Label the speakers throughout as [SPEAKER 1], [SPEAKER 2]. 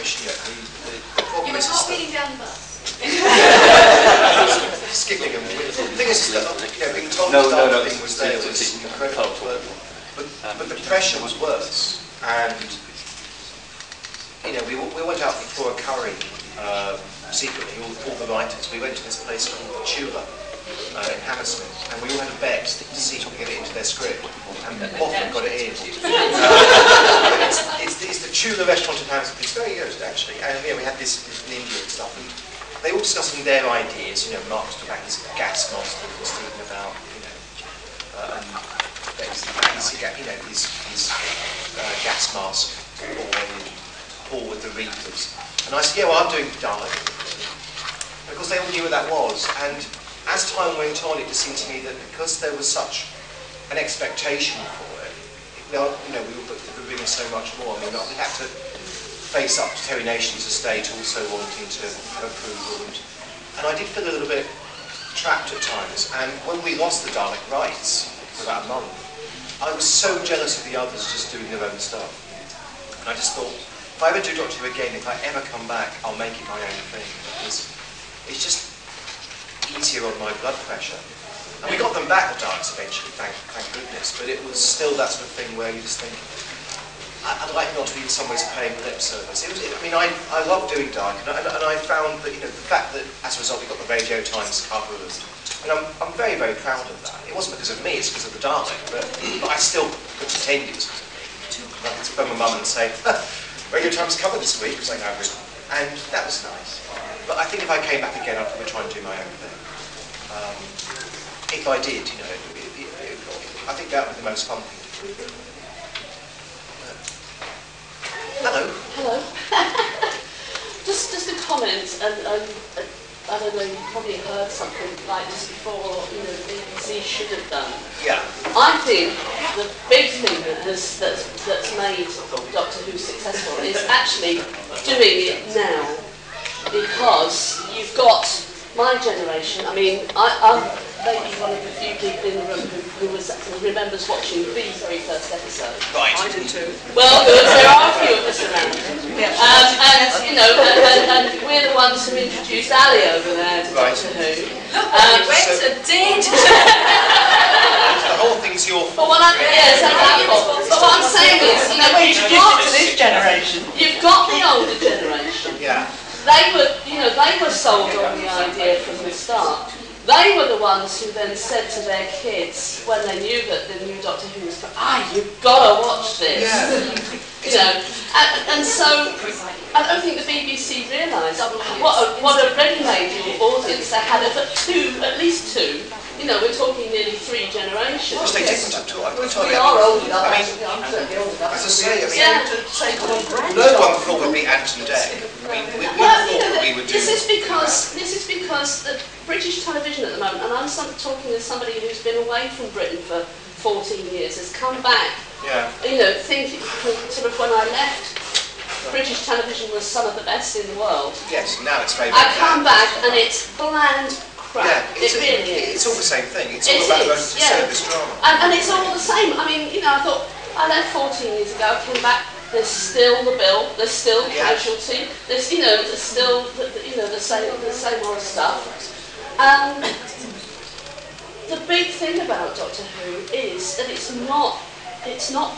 [SPEAKER 1] rubbish. You know, the problem is
[SPEAKER 2] not reading down the bus.
[SPEAKER 1] Skipping them. The thing is that, you know, being told the thing was there was incredible, but the pressure was worse. And you know, we went out for a curry secretly, all the writers. We went to this place called Tula in Hammersmith, and we all had a bet to see if we could get it into their script, and often got it in. It's the Tula restaurant in Hammersmith. It's very good, actually. And yeah, we had this in India and stuff, and they were discussing their ideas. You know, Mark was talking about his gas mask, and Stephen about, you know, his gas mask, or Paul with the Reapers. And I said, yeah, well, I'm doing Dalek. Because they all knew what that was. And as time went on, it just seemed to me that because there was such an expectation for it, you know, we were doing so much more. I mean, we had to face up to Terry Nation's estate also wanting to have approval. And I did feel a little bit trapped at times. And when we lost the Dalek rights for about a month, I was so jealous of the others just doing their own stuff. And I just thought, if I ever do Doctor Who again, if I ever come back, I'll make it my own thing. Because it's just easier on my blood pressure. And we got them back, the Daleks, eventually, thank goodness. But it was still that sort of thing where you just think, I'd like not to be in some ways paying lip service. I mean, I love doing Dalek, and I found that, you know, the fact that as a result we got the Radio Times cover, and I'm very, very proud of that. It wasn't because of me, it's because of the Dalek, but I still pretend it was because of me. I could phone my mum and say, Radio Times cover this week, because I know it, and that was nice. But I think if I came back again, I'd probably try and do my own thing. If I did, you know, I think that would be the most fun thing to do. Hello.
[SPEAKER 3] Hello. just a comment, and I don't know, you've probably heard something like this before, you know, the BBC should have done.
[SPEAKER 1] Yeah.
[SPEAKER 3] I think the big thing that's made Doctor Who successful is actually doing it now. Because you've got my generation, I mean, I'm maybe one of the few people in the room who remembers watching the very first episode.
[SPEAKER 1] Right.
[SPEAKER 2] I do too.
[SPEAKER 3] Well, good, there are a few of us around. Yeah. And, you know, and we're the ones who introduced Ali over there to Doctor Who.
[SPEAKER 2] Went did.
[SPEAKER 1] The whole thing's your fault.
[SPEAKER 3] But what I'm saying is, you know,
[SPEAKER 2] Introduced it to this generation.
[SPEAKER 3] You've got the older generation.
[SPEAKER 1] Yeah.
[SPEAKER 3] They were sold on the idea from the start. They were the ones who then said to their kids, when they knew that the new Doctor Who was coming, you've got to watch this.
[SPEAKER 1] Yeah.
[SPEAKER 3] You know, and so I don't think the BBC realised what a ready-made audience they had. At least two. You know, we're talking nearly 3 generations.
[SPEAKER 1] Which they didn't at all.
[SPEAKER 3] We are old enough.
[SPEAKER 1] I mean,
[SPEAKER 3] I'm certainly old enough.
[SPEAKER 1] as I say, no one thought we'd be Ant and Dec. I mean, we thought we would do.
[SPEAKER 3] This is because the British television at the moment, and I'm talking as somebody who's been away from Britain for 14 years, has come back.
[SPEAKER 1] Yeah.
[SPEAKER 3] You know, thinking sort of when I left, British television was some of the best in the world.
[SPEAKER 1] Yes, now it's very.
[SPEAKER 3] I come back and it's bland. Crap.
[SPEAKER 1] Yeah,
[SPEAKER 3] it really is.
[SPEAKER 1] It's all the same thing. It's all about emergency service drama.
[SPEAKER 3] And it's all the same. I mean, you know, I thought, I left 14 years ago, I came back, there's still the bill, there's still casualty, there's, you know, there's still, you know, the same old stuff. The big thing about Doctor Who is that it's not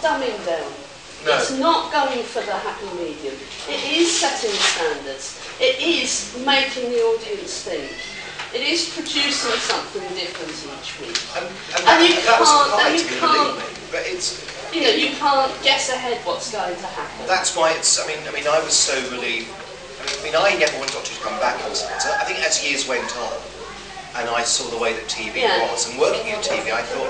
[SPEAKER 3] dumbing down. No. It's not going for the happy medium. It is setting standards. It is making the audience think. It is producing something different each week.
[SPEAKER 1] And you can't, but it's,
[SPEAKER 3] you know, you can't guess ahead what's going to happen.
[SPEAKER 1] That's why it's, I mean, I was so relieved. I never wanted Doctor to come back also. So I think as years went on, and I saw the way that TV was, and working in TV, I thought,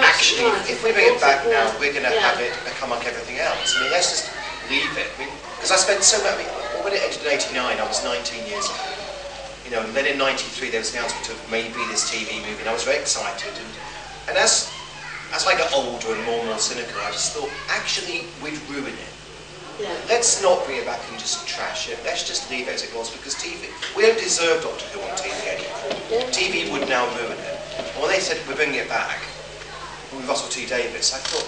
[SPEAKER 1] actually, if we bring it back now, we're going to have it become like everything else. I mean, let's just leave it. Because I spent so much, when it ended in '89, I was 19 years old. You know, and then in '93 there was the announcement of maybe this TV movie, and I was very excited. And as I got older and more cynical, I just thought, actually, we'd ruin it. Yeah. Let's not bring it back and just trash it. Let's just leave it as it was, because TV, we don't deserve Doctor Who on TV anymore. Yeah. TV would now ruin it. And when they said we're bringing it back with Russell T Davies, I thought,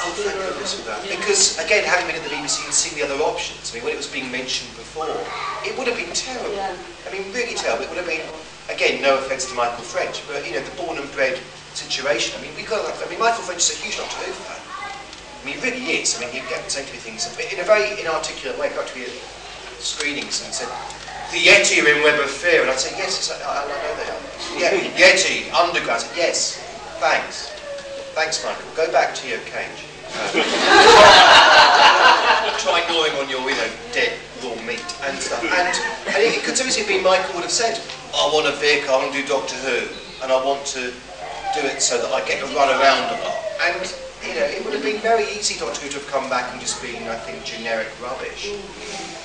[SPEAKER 1] Oh, thank goodness for that. Because, again, having been at the BBC and seeing the other options, I mean, when it was being mentioned before, it would have been terrible.
[SPEAKER 3] Yeah.
[SPEAKER 1] I mean, really terrible. It would have been, again, no offence to Michael French, but, you know, the born and bred situation. I mean, Michael French is a huge Doctor Who fan. I mean, he really is. I mean, he kept saying to me things in a very inarticulate way. He got to be at screenings and said, "The Yeti are in Web of Fear," and I'd say, "Yes, I know they are." "Yeah, Yeti, underground." I said, "Yes, thanks. Thanks, Michael. Go back to your cage. Try gnawing on your, you know, dead raw meat and stuff." And it could seriously be Michael would have said, "I want a vehicle, I want to do Doctor Who, and I want to do it so that I get to run around a lot." And, you know, it would have been very easy Doctor Who to have come back and just been, I think, generic rubbish.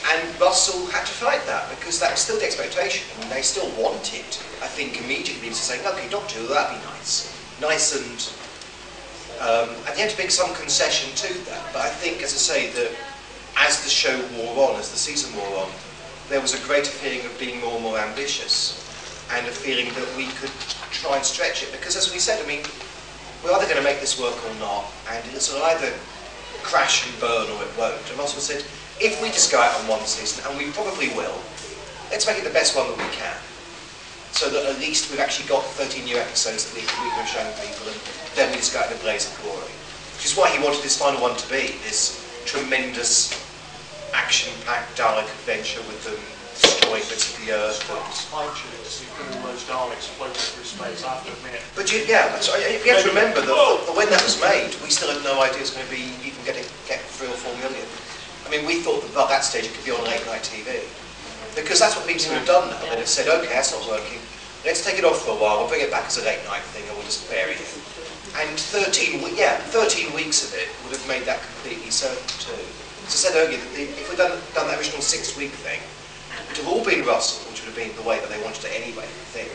[SPEAKER 1] And Russell had to fight that, because that was still the expectation. I mean, they still wanted, I think, immediately to say, "Okay, Doctor Who, that'd be nice." Nice and he had to make some concession to that. But I think, as I say, that as the show wore on, as the season wore on, there was a greater feeling of being more and more ambitious, and a feeling that we could try and stretch it. Because, as we said, I mean, we're either going to make this work or not, and it'll either crash and burn or it won't. And Russell said, if we just go out on one season, and we probably will, let's make it the best one that we can, so that at least we've actually got 13 new episodes that we can have shown people, and then we just go out in a blaze of glory. Which is why he wanted this final one to be this tremendous action-packed Dalek adventure with them destroying bits of the Earth.
[SPEAKER 4] Spaceships, you've got all those Daleks floating through space, I have to admit.
[SPEAKER 1] But you have to remember that when that was made, we still had no idea it was going to be even get 3 or 4 million. I mean, we thought that at that stage it could be on late night TV. Because that's what BBC would have done now. They'd have said, "Okay, that's not working. Let's take it off for a while. We'll bring it back as a late night thing, and we'll just bury it." And 13 weeks of it would have made that completely certain too. As I said earlier, that if we'd done that original 6-week thing, it would have all been Russell, which would have been the way that they wanted it anyway, I think.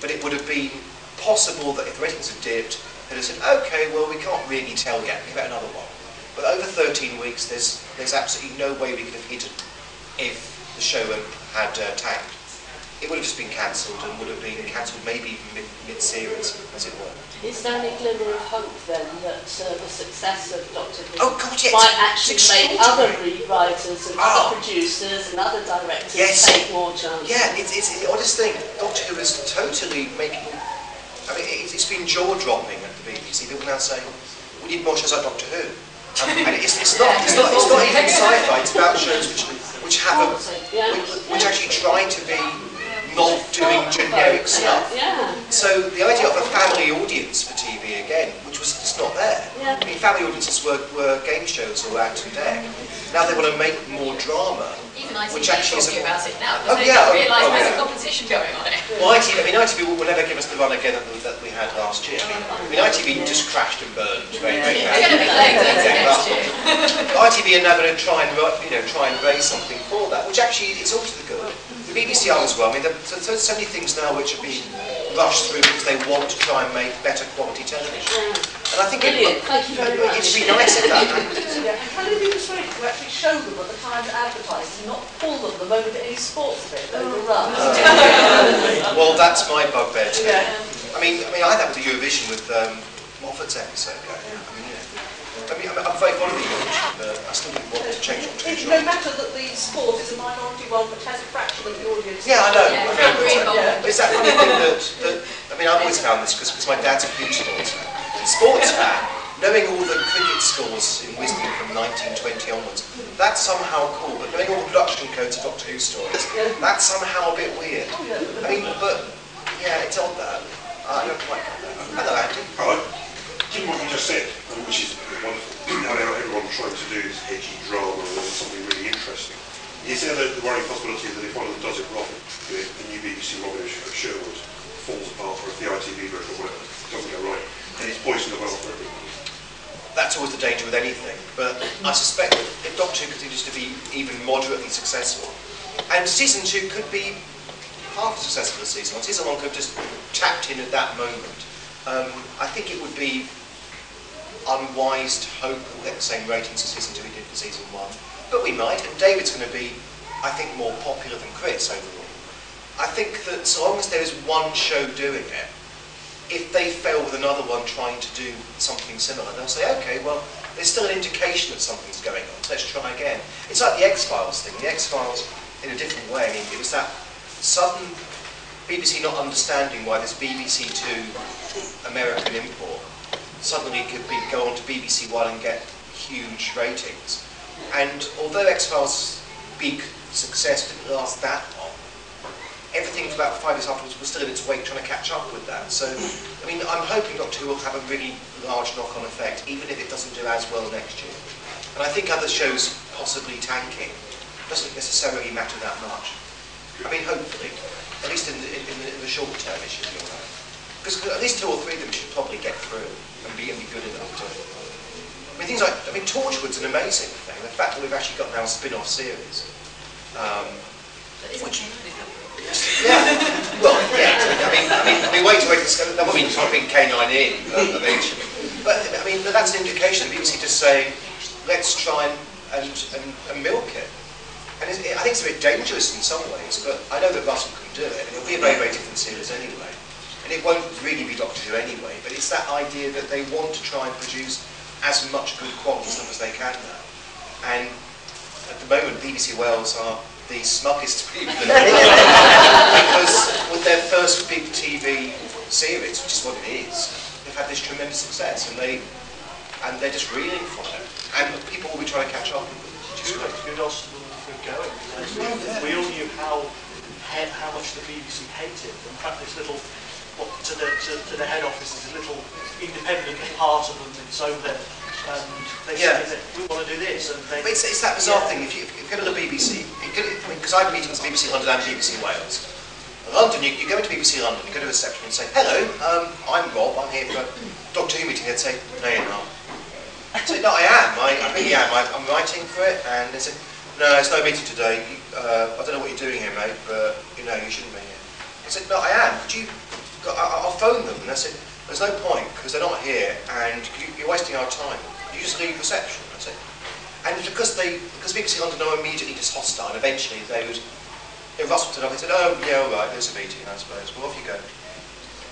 [SPEAKER 1] But it would have been possible that if the ratings had dipped, they'd have said, "Okay, well, we can't really tell yet. Give it another one." But over 13 weeks, there's absolutely no way we could have hidden if the show had tanked. It would have just been cancelled, and would have been cancelled maybe even mid-series, as it were.
[SPEAKER 3] Is there any glimmer of hope then that the success of Doctor Who
[SPEAKER 1] yes,
[SPEAKER 3] might actually make other rewriters and other producers and other directors take more chances?
[SPEAKER 1] Yeah, it's the oddest thing. Doctor Who is totally making... I mean, it's been jaw-dropping at the BBC. People now say, "We need more shows like Doctor Who." And it's not even sci-fi. It's about shows which actually try to be not doing generic stuff. So the idea of a family audience for TV again, which was just not there. I mean, family audiences were game shows or Act and Deck. Now they want to make more drama.
[SPEAKER 2] Even ITV
[SPEAKER 1] which actually is
[SPEAKER 2] talking about it now,
[SPEAKER 1] Oh,
[SPEAKER 2] because
[SPEAKER 1] yeah,
[SPEAKER 2] they realise there's a competition going on it.
[SPEAKER 1] Well, ITV will never give us the run again that we had last year. I mean, ITV just crashed and burned very, very
[SPEAKER 2] They're going to be late next year.
[SPEAKER 1] ITV are now going to try and raise something for that, which actually is all to the good. The BBC are as well. I mean, there's so many things now which are being rushed through because they want to try and make better quality television. And I think
[SPEAKER 3] Brilliant, thank you very much.
[SPEAKER 1] It'd be nice if that.
[SPEAKER 5] Yeah, and can it be persuaded to actually show them at the time to advertise and not pull them the moment any sports bit overruns?
[SPEAKER 1] Well, that's my bugbear too.
[SPEAKER 5] Yeah.
[SPEAKER 1] I mean, I had that with the Eurovision with Moffat's episode going. I'm very fond of the Eurovision, but I still didn't want to change it.
[SPEAKER 5] No matter that the sport is a minority one which has a fraction of the audience.
[SPEAKER 1] Yeah, I know.
[SPEAKER 2] Yeah,
[SPEAKER 1] It's that funny thing that I mean, I've always found this because my dad's a huge sports fan. Sports fan, knowing all the cricket scores in Wisdom from 1920 onwards, that's somehow cool. But knowing all the production codes of Doctor Who stories, that's somehow a bit weird. I mean, but yeah, it's odd that. I don't quite get that. Hello, Andy.
[SPEAKER 6] Hello. Given what you just said, which is wonderful, how everyone trying to do is edgy drama or something really interesting, is there the worrying possibility that if one of them does it wrong, the new BBC Robin of Shearman falls apart, or if the ITV version or whatever doesn't go right, then it's poison the well for everyone?
[SPEAKER 1] That's always the danger with anything, but I suspect that if Doctor Who continues to be even moderately successful, and Season 2 could be half as successful as Season 1, Season 1 could have just tapped in at that moment, I think it would be unwise to hope that we'll get the same ratings for Season 2 we did for Season 1, but we might, and David's going to be, I think, more popular than Chris overall. I think that so long as there is one show doing it, if they fail with another one trying to do something similar, they'll say, okay, well, there's still an indication that something's going on, so let's try again. It's like the X-Files thing. The X-Files, in a different way, I mean, it was that sudden BBC not understanding why this BBC Two American import suddenly could go on to BBC One and get huge ratings. And although X-Files' big success didn't last that long, everything for about 5 years afterwards was still in its wake trying to catch up with that. So, I mean, I'm hoping Doctor Who will have a really large knock-on effect, even if it doesn't do as well next year. And I think other shows possibly tanking doesn't necessarily matter that much. I mean, hopefully, at least in the short term, it should be all right. Because at least 2 or 3 of them should probably get through and be good enough to. I mean, things like, Torchwood's an amazing thing. The fact that we've actually got now a spin-off series. Which, yeah, well, yeah. I mean, wait to discover. That would be dropping K9 in eventually. But I mean, that's an indication. The BBC just saying, let's try and milk it. And I think it's a bit dangerous in some ways, but I know that Russell can do it. And it'll be a very, very different series anyway. And it won't really be Doctor Who anyway. But it's that idea that they want to try and produce as much good quality stuff as they can now. And at the moment, BBC Wales are the smuggest people in the world because with their first big TV series, which is what it is, they've had this tremendous success, and they're just reeling from it, and people will be trying to catch up with them, which is great.
[SPEAKER 4] Kudos to them for going. We all knew how much the BBC hated. In fact, this little to the head office is a little independent part of them. It's over there. And they say that we want to do this, and they.
[SPEAKER 1] But it's that bizarre thing. If you go to the BBC, because I have meetings at BBC London and BBC Wales. London, you go into BBC London, you go to a reception and say, "Hello, I'm Rob. I'm here for a Doctor Who meeting." They'd say, "No, you're not." I'd say, "No, I am. I really am. I'm writing for it." And they said, "No, it's no meeting today. I don't know what you're doing here, mate, but you shouldn't be here." I said, "No, I am. Could you? I'll phone them." And they said, "There's no point because they're not here, and you're wasting our time. You just leave reception." I said, and because BBC London are immediately just hostile, and eventually they would. If Russell turned up, they said, "Oh yeah, all right, there's a meeting, I suppose. Well, off you go."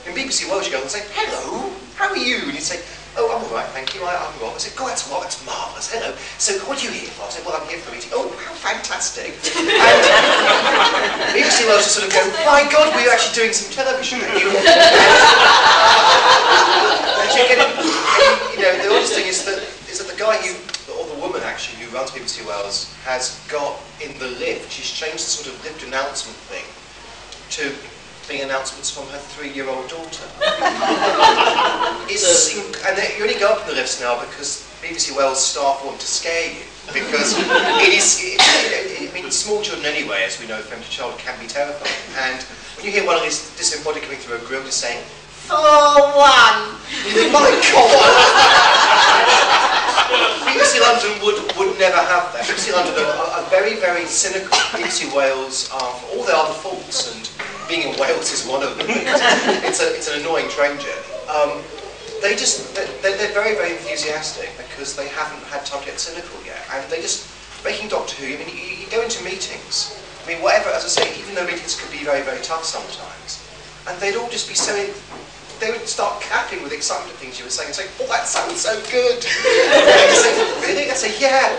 [SPEAKER 1] In BBC Wales, you go and say, "Hello, how are you?" And you'd say, "Oh, I'm all right, thank you. I'm Rob." I said, "God, that's marvellous. Hello. So, what are you here for?" I said, "Well, I'm here for a meeting." "Oh, how fantastic!" And BBC Wales just sort of go, "My God, we're actually doing some television." And the oddest thing is that the guy or the woman actually who runs BBC Wales has got in the lift. She's changed the sort of lift announcement thing to being announcements from her 3-year-old daughter. And you only go up in the lifts now because BBC Wales staff want to scare you. Because small children anyway, as we know, from to child, can be terrifying. And when you hear one of these disembodied coming through a grill just saying, "Floor 1," my God! BBC London would never have that. BBC London are very, very cynical. BBC Wales are, for all their other faults, and being in Wales is one of them. It's an annoying train journey. They're very, very enthusiastic because they haven't had time to get cynical yet, and they just making Doctor Who. I mean, you go into meetings. I mean, whatever. As I say, even though meetings can be very, very tough sometimes, and they'd all just be so. They would start clapping with excitement at things you were saying and saying, "Oh, that sounds so good." And say, "Really?" I'd say, "Yeah."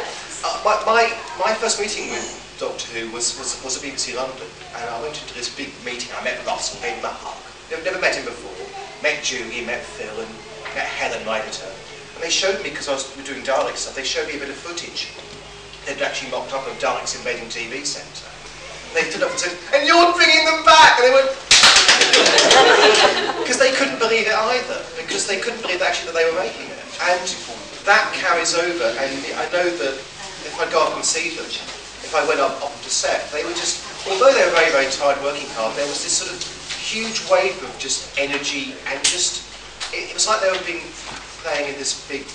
[SPEAKER 1] My first meeting with Doctor Who was at BBC London, and I went into this big meeting. I met Russell, gave him a hug. Never met him before. Met Julie, met Phil, and met Helen, my editor. And they showed me, because we were doing Dalek stuff, they showed me a bit of footage they'd actually mocked up of Daleks invading TV Centre. And they stood up and said, "And you're bringing them back!" And they went, because they couldn't believe it either, because they couldn't believe actually that they were making it. And that carries over, and I know that if I go up and see them, if I went up to set, they were just, although they were very, very tired working hard, there was this sort of huge wave of just energy, and just, it was like they were playing in this big,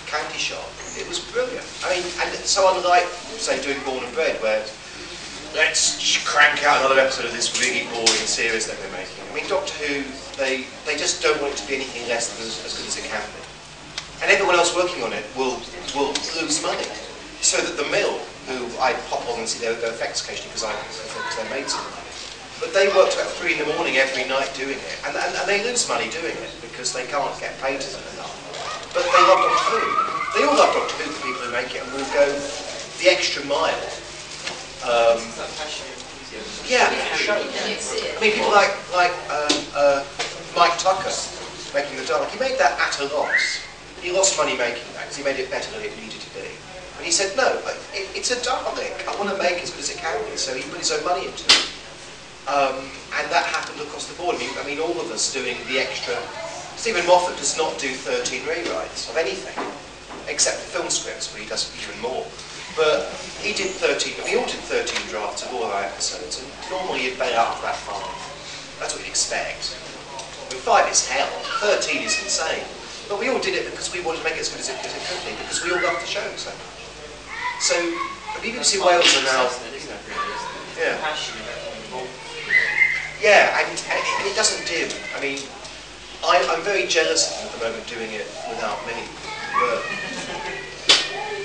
[SPEAKER 1] candy shop. It was brilliant. I mean, and so unlike, say, doing Born and Bred, where let's crank out another episode of this really boring series that we're making. I mean, Doctor Who, they just don't want it to be anything less than as good as it can be. And everyone else working on it will lose money. So that the Mill, who I pop on and see their effects occasionally because they're made some money, but But they worked about 3 in the morning every night doing it, and they lose money doing it because they can't get paid enough. But they love Doctor Who. They all love Doctor Who, the people who make it, and will go the extra mile. Yeah, I mean, people like Mike Tucker making the Dalek. He made that at a loss. He lost money making that because he made it better than it needed to be. But he said, no, it's a Dalek. I want to make it as good as it can be. So he put his own money into it. And that happened across the board. I mean, all of us doing the extra. Stephen Moffat does not do 13 rewrites of anything, except for film scripts, where he does even more. But he did 13, we all did 13 drafts of all our episodes, and normally you'd bail out for that 5. That's what you'd expect. I mean, 5 is hell, 13 is insane. But we all did it because we wanted to make it as good as it could be, because we all loved the show so much. So, the BBC Wales are now, yeah. Yeah, and it doesn't dim. I mean, I'm very jealous at the moment doing it without me.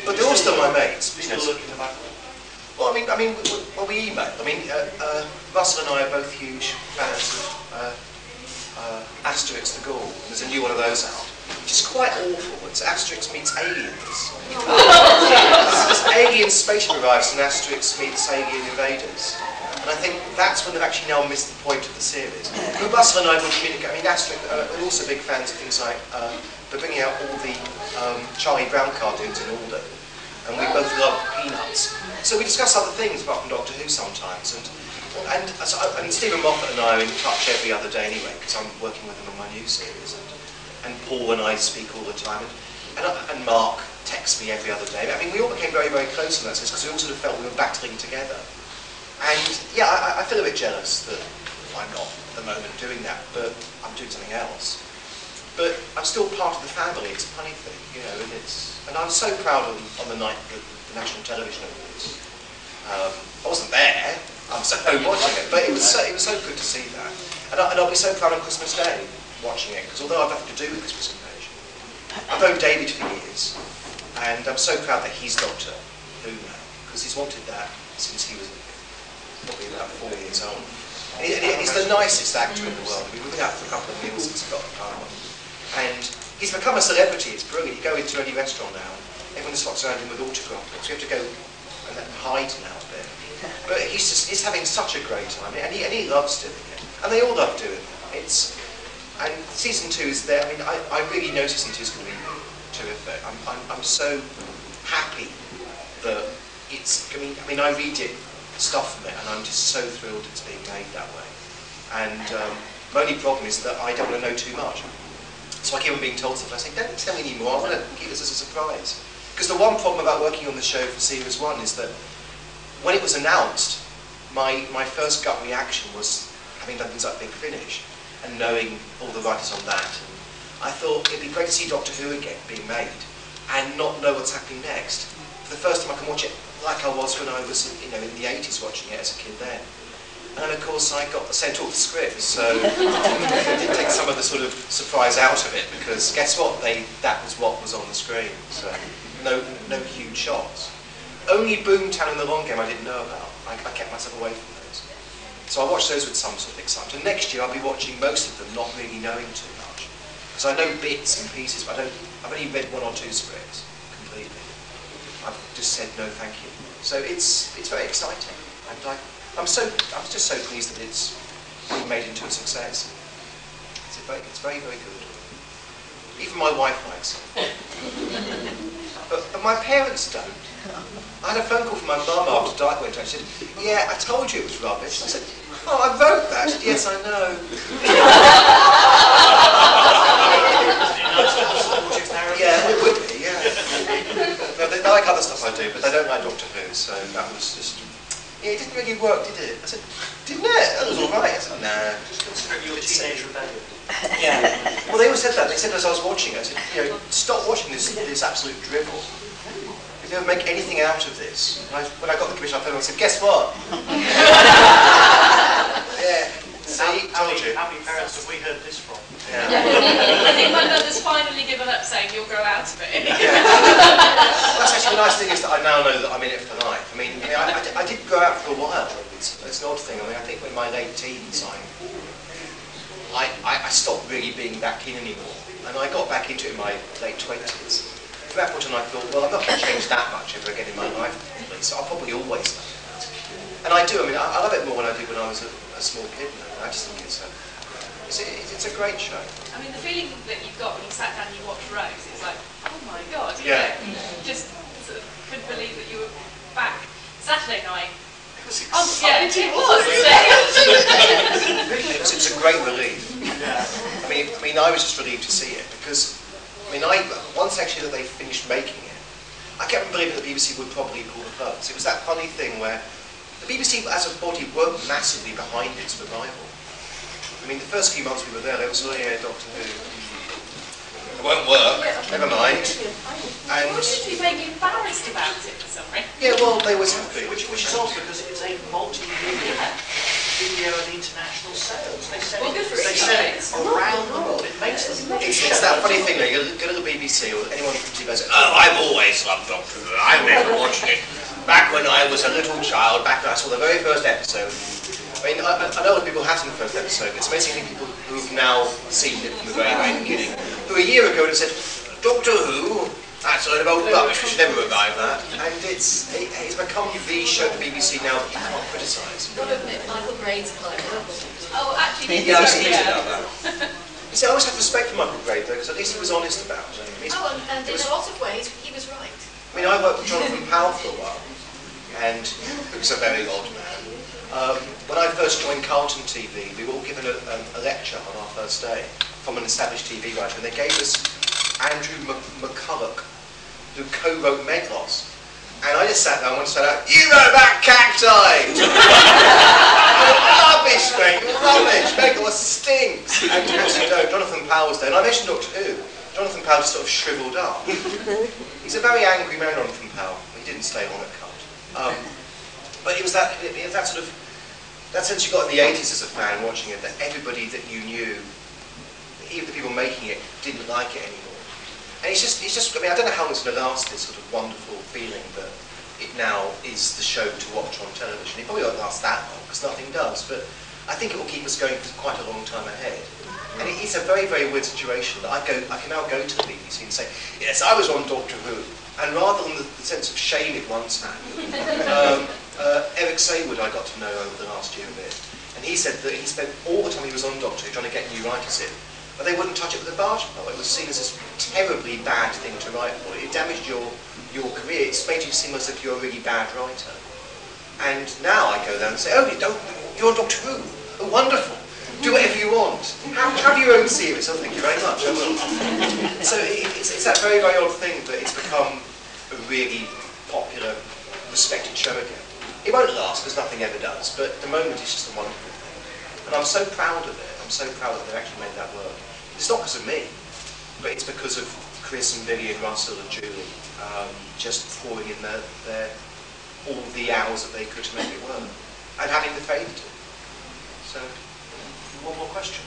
[SPEAKER 1] But they're all still my mates.
[SPEAKER 4] Still looking about.
[SPEAKER 1] Well, I mean, we email. I mean, Russell and I are both huge fans of Asterix the Gaul. There's a new one of those out, which is quite awful. It's Asterix meets aliens. It's alien spaceship arrives and Asterix meets alien invaders. And I think that's when they've actually now missed the point of the series. But Russell and I will communicate. I mean, Asterix are also big fans of things like they're bringing out all the Charlie Brown cartoons in order, and we both love Peanuts. So we discuss other things apart from Doctor Who sometimes. And Stephen Moffat and I are in touch every other day anyway, because I'm working with him on my new series. And Paul and I speak all the time. And Mark texts me every other day. I mean, we all became very, very close in that sense because we all sort of felt we were battling together. And yeah, I feel a bit jealous that I'm not at the moment doing that, but I'm doing something else. But I'm still part of the family. It's a funny thing, you know. And I'm so proud on the night of the National Television Awards. I wasn't there. I'm so watching it, but it was so good to see that. And I'll be so proud on Christmas Day watching it, because although I've nothing to do with Christmas Invasion, I've known David for years, and I'm so proud that he's Doctor Who now, because he's wanted that since he was probably about 4 years old. And he's the nicest actor in the world. We've been out for a couple of meals since he got the car. And he's become a celebrity. It's brilliant. You go into any restaurant now, everyone just walks around him with autograph books. You have to go and hide now a bit. But he's having such a great time, and he loves doing it. And they all love doing it. And season 2 is there. I mean, I really know season 2 is going to be terrific. I'm so happy that it's. I mean, I read stuff from it, and I'm just so thrilled it's being made that way. And my only problem is that I don't want to know too much. So I keep on being told stuff, and I say, don't tell me anymore, I want to keep this as a surprise. Because the one problem about working on the show for Series 1 is that when it was announced, my first gut reaction was having done things like Big Finish and knowing all the writers on that. And I thought it'd be great to see Doctor Who again being made and not know what's happening next. For the first time I can watch it like I was when I was, in the 80s watching it as a kid then. And of course I got sent all the scripts, so it did take some of the sort of surprise out of it, because guess what? That was what was on the screen. So no huge shots. Only Boomtown and The Long Game I didn't know about. I kept myself away from those. So I watched those with some sort of excitement. And next year I'll be watching most of them, not really knowing too much. Because I know bits and pieces, but I've only read 1 or 2 scripts completely. I've just said no thank you. So it's very exciting. And I'm just so pleased that it's been made into a success. It's very, very good. Even my wife likes it. But my parents don't. I had a phone call from my mum after Dark went out. She said, yeah, I told you it was rubbish. I said, oh, I wrote that. She said, yes, I know. Yeah, it would be, yeah. No, they like other stuff I do, but they don't like Doctor Who, so that was just... Yeah, it didn't really work, did it? I said, didn't it? That was all right. I said, nah.
[SPEAKER 4] Your teenage rebellion.
[SPEAKER 1] Yeah. Well, they always said that. They said as I was watching it, I said, stop watching this absolute drivel. You never make anything out of this. And when I got the commission, I phoned and I said, guess what? Yeah. See, told you.
[SPEAKER 4] How many parents have we heard this from?
[SPEAKER 1] Yeah.
[SPEAKER 2] I think my mother's finally given up saying you'll grow out of it.
[SPEAKER 1] Yeah. That's actually the nice thing is that I now know that I'm in it for life. I mean I did grow out for a while. it's an odd thing. I mean, I think in my late teens, I stopped really being that keen anymore. And I got back into it in my late 20s. At that point, I thought, well, I'm not going to change that much ever again in my life, so I'll probably always love it. And I do. I mean, I love it more when I did when I was a small kid. I just think it's a great show.
[SPEAKER 2] I mean, the feeling that you've got when you sat down and you watched Rose, it's like, oh my God,
[SPEAKER 1] Yeah.
[SPEAKER 2] Just sort of couldn't believe that you were back Saturday night.
[SPEAKER 4] It was
[SPEAKER 2] Oh, yeah,
[SPEAKER 4] exciting.
[SPEAKER 2] it was.
[SPEAKER 1] It's a great relief. I mean, I was just relieved to see it because, I mean, once actually that they finished making it, I kept believing the BBC would probably pull the plugs. It was that funny thing where the BBC as a body weren't massively behind its revival. I mean, the first few months we were there, they were sort of, yeah, Doctor Who. It won't work, never mind. And
[SPEAKER 2] What did you make you embarrassed about it for some reason?
[SPEAKER 1] yeah, well, they always have been.
[SPEAKER 4] Which is odd because it's a multi-million video and international sales. They sell
[SPEAKER 2] Well, good for
[SPEAKER 4] they
[SPEAKER 2] it.
[SPEAKER 4] sell it around the world. It makes them
[SPEAKER 1] It's that funny thing, though, you go to the BBC or anyone from TV goes, oh, I've always loved Doctor Who, I've never watched it. Back when I was a little child, back when I saw the very first episode. I mean, I know that people have seen the first episode, it's amazing people who've now seen it from the very, very beginning. Who a year ago had said, Doctor Who, that's a load of old rubbish, we should never revive that. And it's become the show at the BBC now that you can't criticise.
[SPEAKER 7] Got to admit, Michael Gray's quite good.
[SPEAKER 2] Oh, actually,
[SPEAKER 1] Yeah, I was thinking about that. You see, I always have respect for Michael Gray, though, because at least he was honest about it.
[SPEAKER 7] Oh, and in a lot of ways, he was right.
[SPEAKER 1] I mean, I worked with Jonathan Powell for a while, and he was a very odd man. When I first joined Carlton TV, we were all given a lecture on our first day from an established TV writer, and they gave us Andrew McCulloch, who co-wrote Meglos. And I just sat there and said, you wrote that cacti! Rubbish, mate, rubbish! Meglos stinks! And as you know, Jonathan Powell was there, and I mentioned Doctor Who. Jonathan Powell just sort of shriveled up. He's a very angry man, Jonathan Powell. He didn't stay long at Carlton. But it was that sort of, that sense you got in the 80s as a fan watching it, that everybody that you knew, even the people making it, didn't like it anymore. And it's just, I mean, I don't know how it's going to last, this sort of wonderful feeling that it now is the show to watch on television. It probably won't last that long, because nothing does, but I think it will keep us going for quite a long time ahead. And it is a very, very weird situation that I can now go to the BBC and say, yes, I was on Doctor Who. And rather than the sense of shame it once had, Eric Saywood I got to know over the last year a bit. And he said that he spent all the time he was on Doctor Who trying to get new writers in, but they wouldn't touch it with a barge pole. It was seen as this terribly bad thing to write for. It damaged your career. It made you seem as if you're a really bad writer. And now I go there and say, oh, you're on Doctor Who. Oh, wonderful. Do whatever you want. Have your own series. Oh, thank you very much. I will. So it's that very, very odd thing that it's become a really popular, respected show again. It won't last, because nothing ever does, but at the moment it's just a wonderful thing. And I'm so proud of it. I'm so proud that they've actually made that work. It's not because of me, but it's because of Chris and Billy and Russell and Julie just pouring in all the hours that they could to make it work, and having the faith to. So.
[SPEAKER 4] One more question.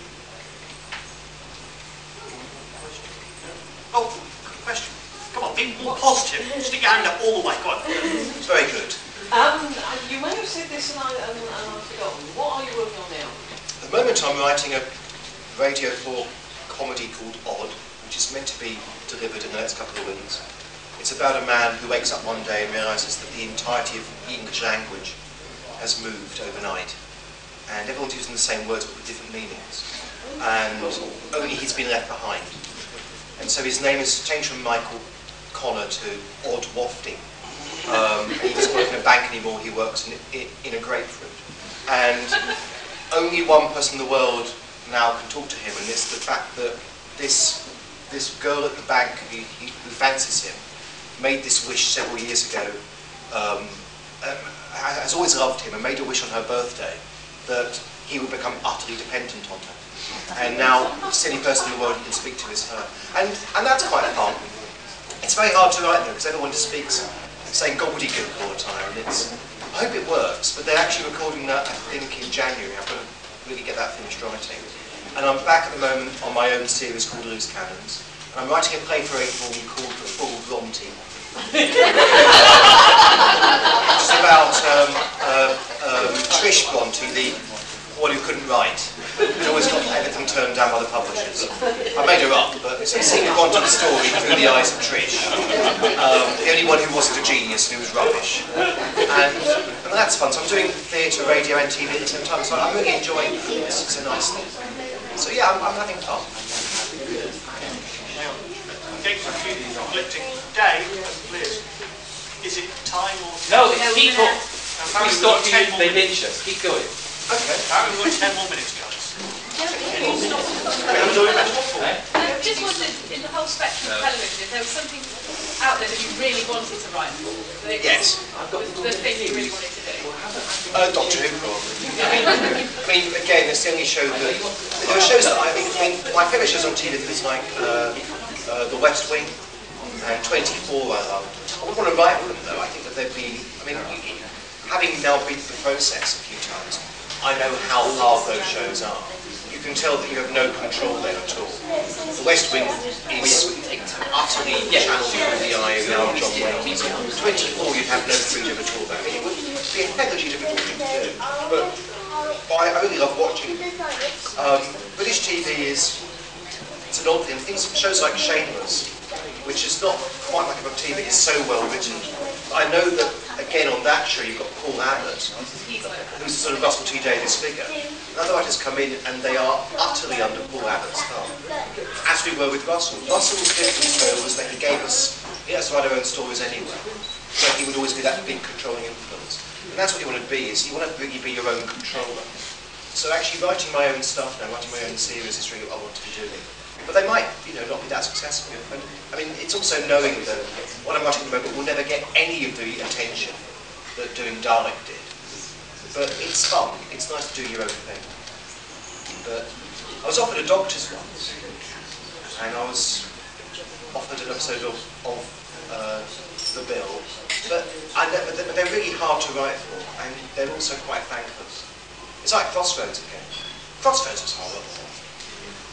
[SPEAKER 4] Oh, question. Come on, be more positive. Stick your hand up all the way. Go on.
[SPEAKER 1] It's very good.
[SPEAKER 5] You may have said this and I've forgotten. What are you working on now?
[SPEAKER 1] At the moment I'm writing a Radio 4 comedy called Odd, which is meant to be delivered in the next couple of weeks. It's about a man who wakes up one day and realises that the entirety of the English language has moved overnight. And everyone's using the same words but with different meanings. And only he's been left behind. And so his name is changed from Michael Connor to Odd Wafting. He doesn't work in a bank anymore, he works in a grapefruit. And only one person in the world now can talk to him, and it's the fact that this girl at the bank who fancies him made this wish several years ago, has always loved him and made a wish on her birthday that he would become utterly dependent on her. And now the only person in the world he can speak to is her. And that's quite fun. It's very hard to write though, because everyone just speaks saying gobbledygook all the time. And I hope it works, but they're actually recording that, I think, in January. I've got to really get that finished writing. And I'm back at the moment on my own series called Loose Cannons. And I'm writing a play for April called The Full Bronte. It's about Trish Bronte, the one who couldn't write. She always got everything turned down by the publishers. I made her up, but it's seeing Bronte's story through the eyes of Trish. The only one who wasn't a genius and who was rubbish. And that's fun. So I'm doing theatre, radio and TV at the same time. So I'm really enjoying this. It's a nice thing. So yeah, I'm having fun.
[SPEAKER 4] Now, I'm getting conflicting. Dave, Liz, is it time or...
[SPEAKER 8] No, it's people. We start to use the
[SPEAKER 4] minutes.
[SPEAKER 8] ninjas. Keep going.
[SPEAKER 1] Okay.
[SPEAKER 4] Apparently we've got 10 more minutes, guys.
[SPEAKER 2] Just wondered, in the whole spectrum of television, if there was something out there that you really wanted to write for,
[SPEAKER 1] Yes.
[SPEAKER 2] the thing you really wanted to do.
[SPEAKER 1] Doctor Who, probably. I mean, again, it's the only show that... There are shows that I mean my favourite shows on TV is like The West Wing and 24 I loved. I wouldn't want to write for them, though. I think that they'd be... I mean, having now been through the process a few times, I know how hard those shows are. You can tell that you have no control there at all. The West Wing is utterly channeled through the eye of now John Wells. 24 you'd have no freedom at all there. It would be a hellishly difficult thing to do. But I really love watching. British TV is... It's an odd thing. Shows like Shearman, which is not quite like a book TV, is so well written. I know that, again, on that show you've got Paul Abbott, who's sort of Russell T Davies figure. And other writers come in and they are utterly under Paul Abbott's thumb, as we were with Russell. Russell's difference though was that he gave us, he has to write our own stories anyway, so he would always be that big controlling influence. And that's what you want to be, is you want to really be your own controller. So actually writing my own stuff now, writing my own series is really what I want to be doing. But they might, not be that successful. And, I mean, it's also knowing that what I'm writing at the moment will never get any of the attention that doing Dalek did. But it's fun. It's nice to do your own thing. But I was offered a Doctor's once, and I was offered an episode of The Bill. But they're really hard to write for, and they're also quite thankless. It's like Crossroads again. Crossroads was horrible.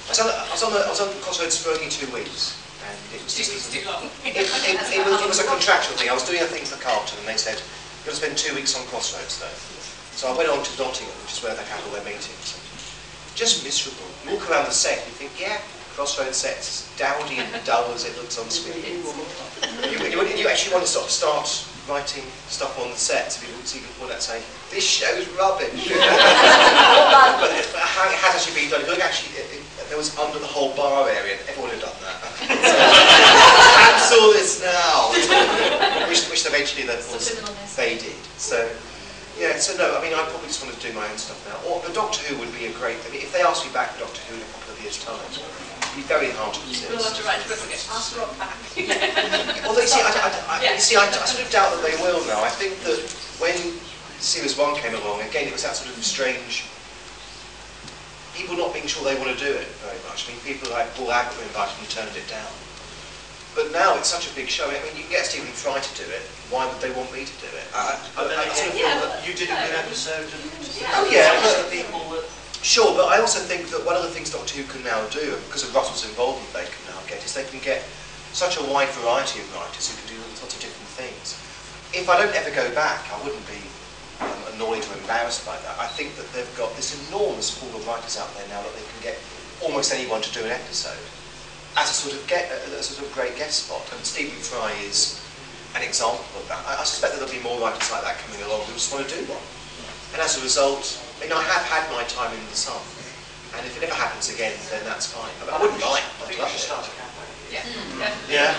[SPEAKER 1] I was on Crossroads for only 2 weeks, and it was just... It was a contractual thing. I was doing a thing for Carlton, and they said, you're going to spend 2 weeks on Crossroads, though. So I went on to Nottingham, which is where they have all their meetings. Just miserable. You walk around the set, and you think, yeah, Crossroads set's dowdy and dull as it looks on screen. You actually want to sort of start writing stuff on the set, so you can pull that saying, this show's rubbish. But it has actually been done. If you look, actually, there was under the whole bar area, everyone had done that. Cancel this now! which eventually they did. So, yeah, so no, I mean, I probably just want to do my own stuff now. Or the Doctor Who would be a great... I mean, if they asked me back for Doctor Who in a couple of years' time, it'd be very hard to resist.
[SPEAKER 2] We'll have to write a book again. Ask Rob back.
[SPEAKER 1] Well, you see, I sort of doubt that they will now. I think that when Series 1 came along, again, it was that sort of strange... People not being sure they want to do it very much. I mean, people like Paul Abbott were invited and turned it down. But now it's such a big show. I mean, you can get Stephen Fry to do it. Why would they want me to do it? I sort of feel that
[SPEAKER 4] you did a good episode and...
[SPEAKER 1] Oh yeah, sure, but I also think that one of the things Doctor Who can now do, and because of Russell's involvement they can now get, is they can get such a wide variety of writers who can do all sorts of different things. If I don't ever go back, I wouldn't be annoyed or embarrassed by that. I think that they've got this enormous pool of writers out there now that they can get almost anyone to do an episode as a sort of great guest spot. And Stephen Fry is an example of that. I suspect that there'll be more writers like that coming along who just want to do one. And as a result, I mean, I have had my time in the sun. And if it ever happens again, then that's fine. I wouldn't mind.
[SPEAKER 4] I think we should start a campaign.
[SPEAKER 1] Yeah.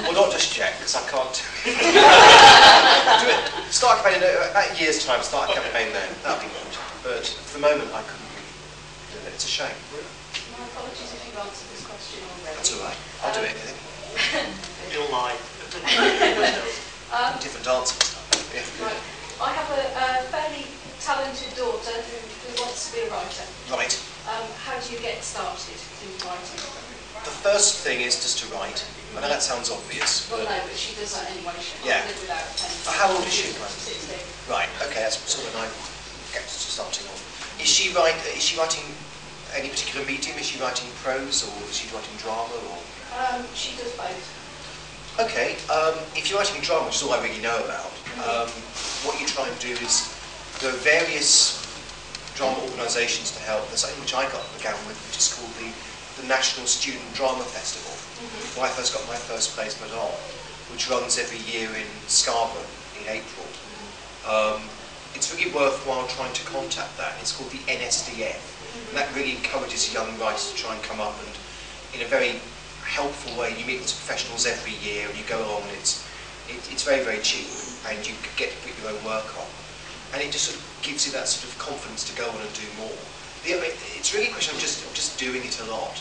[SPEAKER 1] Well, not just yet, because I can't do it. Start a campaign in about a year's time. Start a campaign then. That'd be good. But for the moment, I couldn't really do it. It's a shame.
[SPEAKER 5] My apologies if you've answered this question already.
[SPEAKER 1] That's all right. I'll do it.
[SPEAKER 4] You'll lie.
[SPEAKER 1] Different answers. Yeah.
[SPEAKER 5] Right. I have a fairly talented daughter who wants to be a writer.
[SPEAKER 1] Right.
[SPEAKER 5] How do you get started in writing?
[SPEAKER 1] The first thing is just to write. I know that sounds obvious.
[SPEAKER 5] Well, no, but she does that anyway. She
[SPEAKER 1] Yeah.
[SPEAKER 5] can't live without a pen.
[SPEAKER 1] How old is she?
[SPEAKER 5] 16.
[SPEAKER 1] Right. Okay, that's sort of when I get to starting on. Is she writing any particular medium? Is she writing prose, or is she writing drama, or?
[SPEAKER 5] She does both.
[SPEAKER 1] Okay. If you're writing drama, which is all I really know about, what you try and do is there are various drama organisations to help. There's something which I began with, which is called the National Student Drama Festival. When I first got my first placement on, which runs every year in Scarborough in April. It's really worthwhile trying to contact that. It's called the NSDF, and that really encourages young writers to try and come up, and in a very helpful way, you meet with professionals every year, and you go along, and it's very, very cheap, and you get to put your own work on. And it just sort of gives you that sort of confidence to go on and do more. It's really a question of just doing it a lot,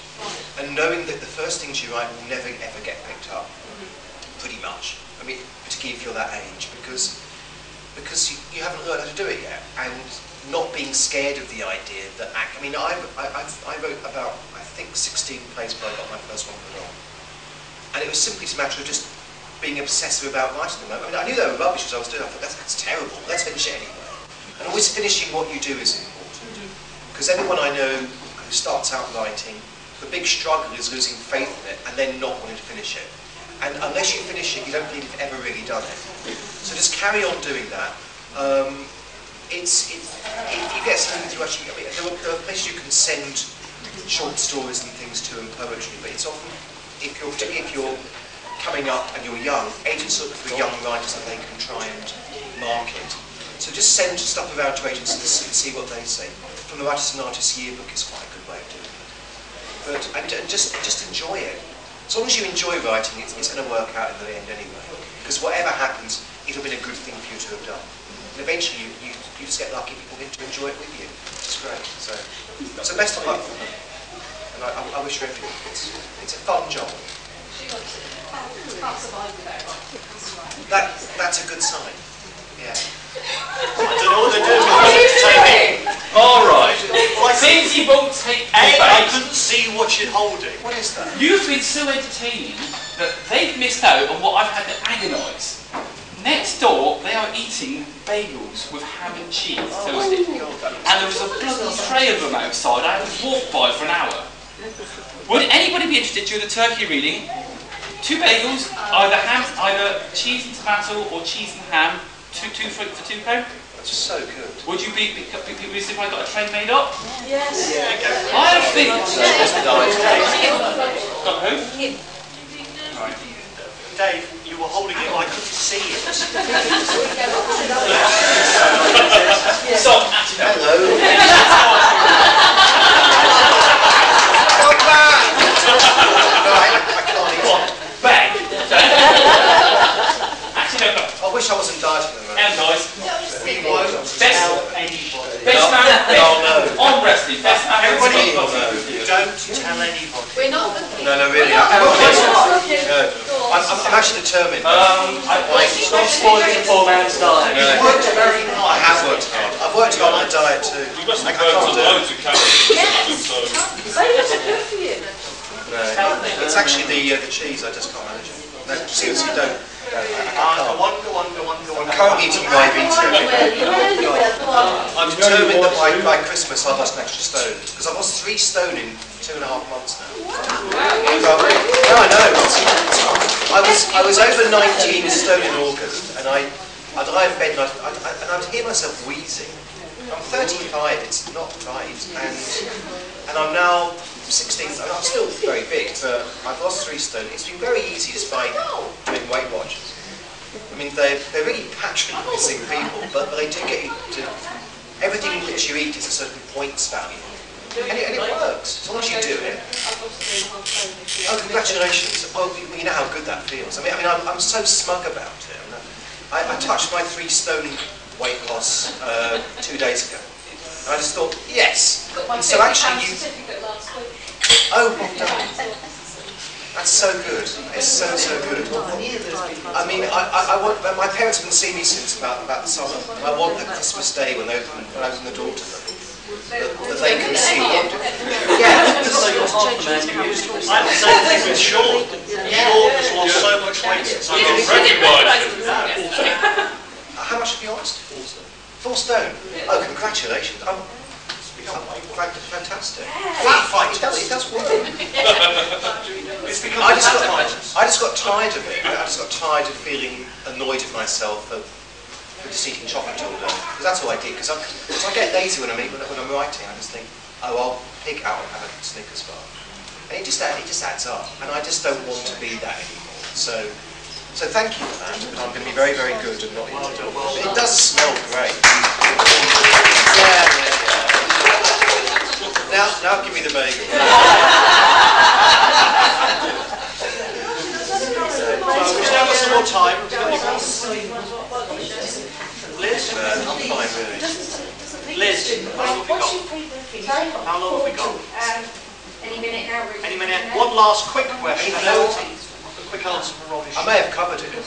[SPEAKER 1] and knowing that the first things you write will never ever get picked up, pretty much. I mean, particularly if you're that age, because you haven't learned how to do it yet, and not being scared of the idea that I wrote about, I think, 16 plays before I got my first one put on, and it was simply a matter of just being obsessive about writing them. I mean, I knew they were rubbish as I was doing. I thought that's terrible. Let's finish it anyway. And always finishing what you do is important, because everyone I know who starts out writing, the big struggle is losing faith in it and then not wanting to finish it. And unless you finish it, you don't believe you've ever really done it. So just carry on doing that. If you get something to actually, I mean, there are places you can send short stories and things to, and poetry, but it's often, particularly if you're coming up and you're young, agents look for young writers that they can try and market. So just send stuff around to agents and see what they say. From the Writers and Artists Yearbook is quite a good way of doing it. And just enjoy it. As long as you enjoy writing, it's going to work out in the end anyway. Because whatever happens, it'll be a good thing for you to have done. And eventually, you just get lucky people to enjoy it with you, which is great. So best of luck for them. And I wish you everything. It's a fun job. That's a good sign. Yeah.
[SPEAKER 4] I don't know what they're doing.
[SPEAKER 8] All right. Since you won't take
[SPEAKER 4] I couldn't see what you're holding.
[SPEAKER 1] What is that?
[SPEAKER 8] You've been so entertaining that they've missed out on what I've had to agonise. Next door, they are eating bagels with ham and cheese toasted. And there was a bloody tray of them outside. I had to walk by for an hour. Would anybody be interested during the turkey reading? 2 bagels, either cheese and tomato or cheese and ham, two for £2.
[SPEAKER 1] That's so good.
[SPEAKER 8] Would you be if I got a tray made up?
[SPEAKER 3] Yes.
[SPEAKER 8] I think. Got who?
[SPEAKER 4] Dave, you were holding it, I couldn't see it.
[SPEAKER 8] So, actually, no.
[SPEAKER 1] Hello. Come back! No, I can't eat
[SPEAKER 8] What?
[SPEAKER 1] it.
[SPEAKER 8] Bang! Actually, no.
[SPEAKER 1] I wish I wasn't dieting them.
[SPEAKER 8] And guys,
[SPEAKER 4] We won't tell anybody.
[SPEAKER 8] best man on wrestling. Best man.
[SPEAKER 4] Everybody,
[SPEAKER 1] No.
[SPEAKER 4] don't tell anybody.
[SPEAKER 7] We're not looking.
[SPEAKER 1] No, really. I'm actually determined.
[SPEAKER 4] Stop spoiling the poor man's diet. You've worked very hard.
[SPEAKER 1] I have worked hard. I've worked hard on the diet too.
[SPEAKER 9] You must
[SPEAKER 1] I
[SPEAKER 9] have
[SPEAKER 1] can't
[SPEAKER 9] burnt
[SPEAKER 1] do it.
[SPEAKER 9] loads of calories. So.
[SPEAKER 3] Bagels are good for you.
[SPEAKER 1] No, it's actually the cheese. I just can't manage it. No, seriously, don't.
[SPEAKER 4] Go on.
[SPEAKER 1] I'm currently eating rye beans every day. I'm determined that by Christmas I've lost an extra stone, because I've lost 3 stone in 2.5 months now. No, I know. I was over 19 stone in August, and I'd lie in bed and I'd hear myself wheezing. I'm 35. It's not right, and I'm now 16. I'm still very big, but I've lost 3 stone. It's been very easy just by doing Weight Watchers. I mean, they're really patronising people, but they do get you to... Everything which you eat is a certain points value. And it works, as long as you do it. Oh, congratulations. Well, you know how good that feels. I mean, I'm so smug about it. I touched my 3 stone weight loss 2 days ago. And I just thought, yes. And so actually you... Oh, well done. That's so good. It's so good. I mean, I want. My parents haven't seen me since about the summer. I want the Christmas day when I open the door to them, that they can see what I'm doing. Yeah.
[SPEAKER 4] I'm the same thing with Sean. Sean has lost so much weight since I got pregnant.
[SPEAKER 1] How much have you lost? 4 stone. Oh, congratulations. Fantastic. Flat fight. It does work.
[SPEAKER 4] It's become
[SPEAKER 1] I just got tired of it. I just got tired of feeling annoyed at myself for for just eating chocolate all day. Because that's all I did. Because I get lazy when I'm writing. I just think, oh, I'll pick out and have a Snickers bar. And it just adds up. And I just don't want to be that anymore. So thank you for that. But I'm going to be very, very good and not into it. But it does smell great. Yeah. Now give me the bagel.
[SPEAKER 4] We've now got some more time. Liz?
[SPEAKER 1] I'm fine, really.
[SPEAKER 4] Liz, how long have we got? How long have we got?
[SPEAKER 7] Any minute now, really.
[SPEAKER 4] Any minute? One last quick question. A quick answer from Robbie.
[SPEAKER 1] I may have covered it, but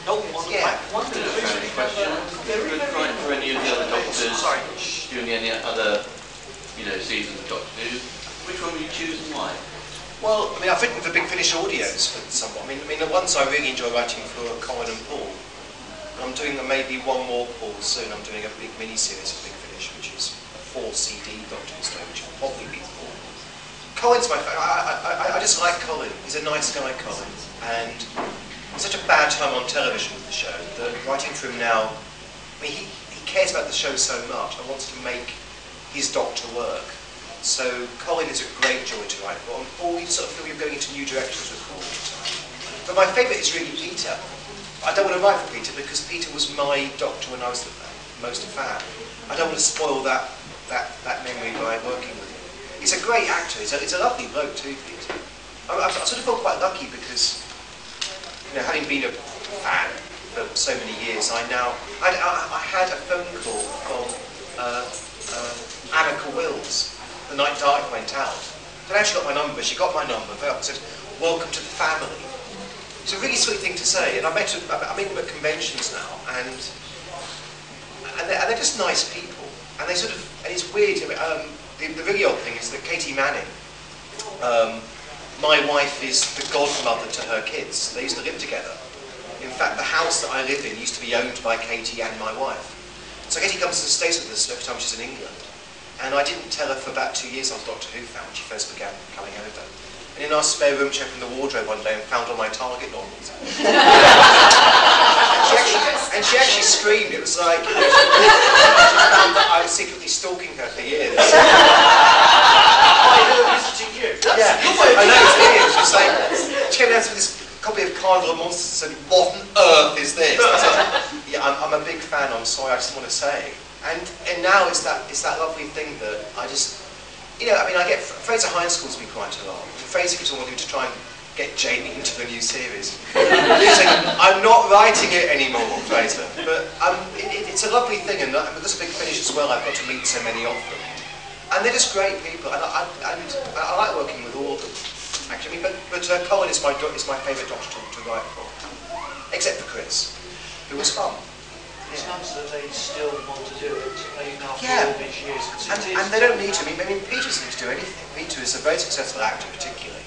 [SPEAKER 4] No, one.
[SPEAKER 1] yeah.
[SPEAKER 4] One, two, three.
[SPEAKER 9] For any of the other doctors doing any other, seasons of Doctor Who, which one would you choose and why?
[SPEAKER 1] Well, I mean, I've written for Big Finish audios for someone. I mean, the ones I really enjoy writing for Colin and Paul. I'm doing maybe one more Paul soon. I'm doing a big mini-series for Big Finish, which is a 4-CD Doctor Who story, which will probably be Paul. Colin's my favourite. I just like Colin. He's a nice guy, Colin. And it's such a bad time on television with the show that writing for him now, I mean, he cares about the show so much and wants to make his Doctor work. So Colin is a great joy to write for. And Paul, you sort of feel you're going into new directions with Paul all the time. But my favourite is really Peter. I don't want to write for Peter because Peter was my Doctor when I was most a fan. I don't want to spoil that memory by working with him. He's a great actor. He's a lovely bloke too, Peter. I sort of felt quite lucky because, having been a fan for so many years, I had a phone call from Annika Wills the night Dark went out. I actually got my number. She got my number. They said, "Welcome to the family." It's a really sweet thing to say. And I meet them at conventions now, and they're just nice people. And they sort of, and it's weird. The really odd thing is that Katie Manning, my wife is the godmother to her kids. They used to live together. In fact, the house that I live in used to be owned by Katie and my wife. So Katie comes to the States with us every time she's in England. And I didn't tell her for about 2 years I was Doctor Who fan when she first began coming over. And in our spare room, she opened the wardrobe one day and found all my Target novels. and she actually screamed. It was like, she found that I was secretly stalking her for years.
[SPEAKER 4] Why are they visiting you?
[SPEAKER 1] Yeah, I know, it's weird. She's like, she came down with this copy of Carnival of Monsters and said, "What on earth is this?" I said, "Yeah, I'm a big fan, I'm sorry, I just want to say." And now it's that lovely thing that I just, I get, Fraser Hines calls me quite a lot. Fraser keeps on wanting to try and get Jamie into the new series. He's saying, "I'm not writing it anymore, Fraser." But it's a lovely thing, and there's a Big Finish as well. I've got to meet so many of them. And they're just great people, and I like working with all of them, actually. But Colin is my favourite Doctor to write for, except for Chris, who was fun.
[SPEAKER 4] It's nice that they still want to do it, even after all these years.
[SPEAKER 1] And they don't need to. I mean, Peter doesn't need to do anything. Peter is a very successful actor, particularly.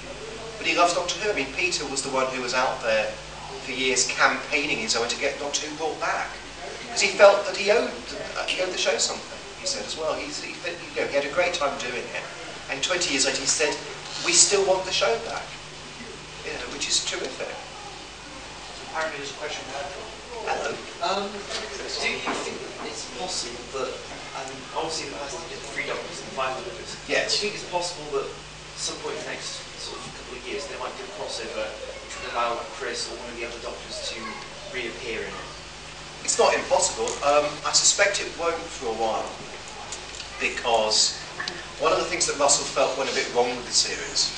[SPEAKER 1] But he loves Doctor Who. I mean, Peter was the one who was out there for years campaigning his own to get Doctor Who brought back. Because he felt that he owed the show something, he said as well. He had a great time doing it. And 20 years later he said, "We still want the show back." Which is terrific.
[SPEAKER 4] Apparently there's a question there.
[SPEAKER 1] Hello.
[SPEAKER 10] Do you think it's possible that, obviously it has to get the 3 Doctors and 5 Doctors,
[SPEAKER 1] Yes.
[SPEAKER 10] do you think it's possible that at some point in the next sort of couple of years there might be a crossover which would allow Chris or one of the other Doctors to reappear in it?
[SPEAKER 1] It's not impossible. I suspect it won't for a while, because one of the things that Russell felt went a bit wrong with the series,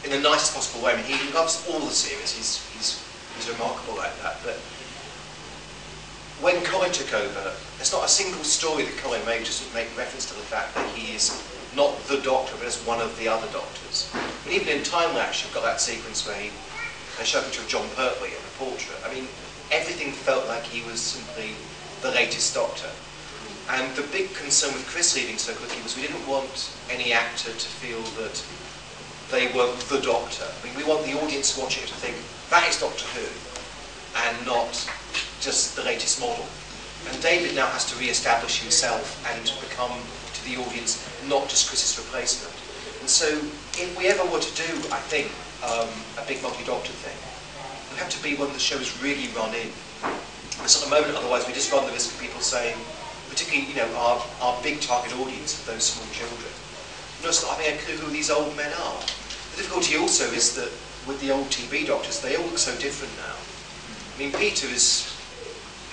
[SPEAKER 1] in the nicest possible way. I mean, he loves all the series. He's remarkable like that. But when Colin took over, there's not a single story that Colin made just to make reference to the fact that he is not the Doctor, but as one of the other Doctors. And even in Time Lapse, you've got that sequence where they show a picture of John Pertwee in the portrait. I mean, everything felt like he was simply the latest Doctor. And the big concern with Chris leaving so quickly was we didn't want any actor to feel that they weren't the Doctor. I mean, we want the audience watching it to think, that is Doctor Who, and not just the latest model. And David now has to re-establish himself and become to the audience not just Chris's replacement. And so if we ever were to do, I think, a big multi-Doctor thing, it would have to be when the show is really run in. this at the moment, otherwise we just run the risk of people saying, particularly, you know, our big target audience of those small children, not having a clue who these old men are. The difficulty also is that with the old TB doctors, they all look so different now. I mean, Peter was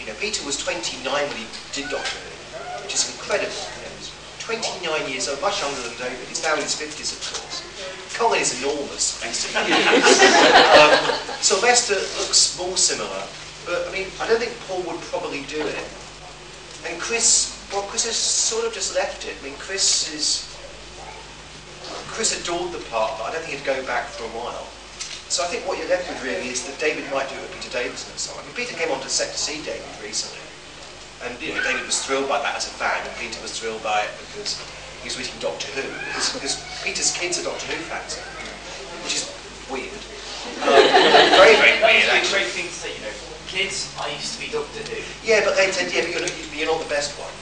[SPEAKER 1] 29 when he did Doctor Who, which is incredible. You know, he was 29 years old, much younger than David. He's now in his 50s, of course. Colin is enormous, basically. Sylvester looks more similar, but I mean, I don't think Paul would probably do it. And Chris has sort of just left it. I mean, Chris adored the part, but I don't think he'd go back for a while. So I think what you're left with really is that David might do it with Peter Davison and so on. I mean, Peter came onto the set to see David recently, and you know, David was thrilled by that as a fan, and Peter was thrilled by it because he was reading Doctor Who, because Peter's kids are Doctor Who fans, which is weird. Very, very weird,
[SPEAKER 10] That's a
[SPEAKER 1] actually.
[SPEAKER 10] great thing to say, you know. Kids, I used to be Doctor Who.
[SPEAKER 1] Yeah, but they said, yeah, but you're not the best one.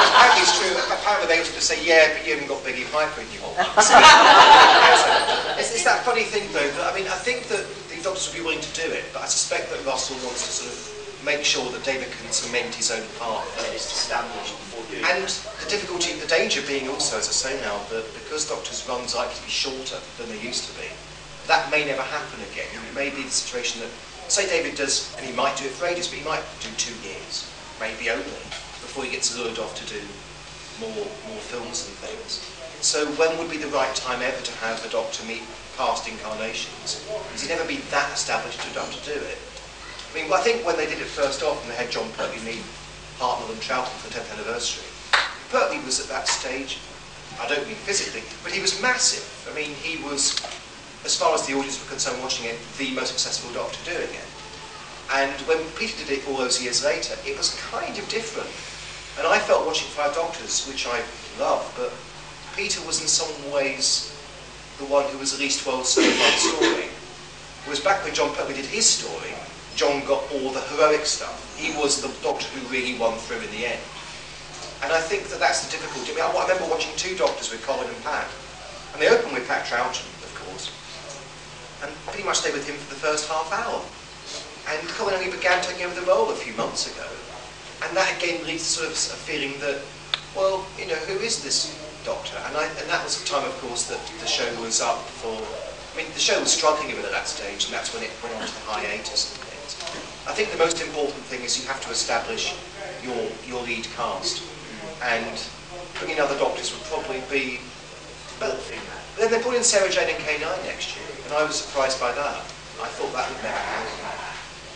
[SPEAKER 1] Apparently it's true. Apparently they also say, yeah, but you haven't got Biggie Piper in your hole. It's that funny thing, though, that, I mean, I think that the doctors would be willing to do it, but I suspect that Russell wants to sort of make sure that David can cement his own part
[SPEAKER 10] It's established before doing
[SPEAKER 1] And
[SPEAKER 10] it.
[SPEAKER 1] the difficulty, the danger being also, as I say now, that because doctors' runs are likely to be shorter than they used to be, that may never happen again. It may be the situation that, say David does, and he might do it for ages, but he might do 2 years, maybe only, before he gets lured off to do more films and things. So when would be the right time ever to have a doctor meet past incarnations? Because he'd never been that established enough to do it. I mean, I think when they did it first off, and they had John Pertwee meet Hartnell and Troughton for the 10th anniversary, Pertwee was at that stage, I don't mean physically, but he was massive. I mean, he was, as far as the audience were concerned watching it, the most successful doctor doing it. And when Peter did it all those years later, it was kind of different. And I felt watching Five Doctors, which I love, but Peter was in some ways the one who was the least well served by the story. Whereas back when John Pertwee did his story, John got all the heroic stuff. He was the doctor who really won through in the end. And I think that that's the difficulty. I mean, I remember watching 2 Doctors with Colin and Pat. And they opened with Pat Troughton, of course. And pretty much stayed with him for the first half hour. And Colin only began taking over the role a few months ago. And that again leads to sort of a feeling that, well, you know, who is this doctor? And that was the time, of course, that the show was up for... I mean, the show was struggling a bit at that stage, and that's when it went on to the hiatus and things. I think the most important thing is you have to establish your lead cast. And bringing other doctors would probably be... But then they brought in Sarah Jane and K9 next year, and I was surprised by that. I thought that would never happen.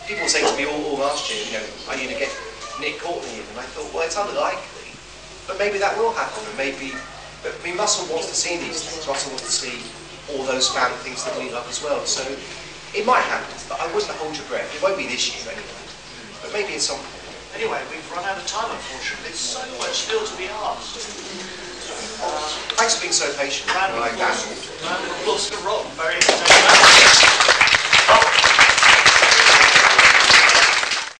[SPEAKER 1] People were saying to me all last year, you know, I need to get Nick Courtney in, and I thought, well, it's unlikely, but maybe that will happen, and maybe... But I mean, Russell wants to see these things. Russell wants to see all those fan things that we love as well. So it might happen, but I wouldn't hold your breath. It won't be this year anyway, but maybe at some point.
[SPEAKER 4] Anyway, we've run out of time, unfortunately. There's so much still to be asked.
[SPEAKER 1] Thanks for being so patient.
[SPEAKER 4] Round of
[SPEAKER 1] Like that.
[SPEAKER 4] applause for Rob. Very entertaining.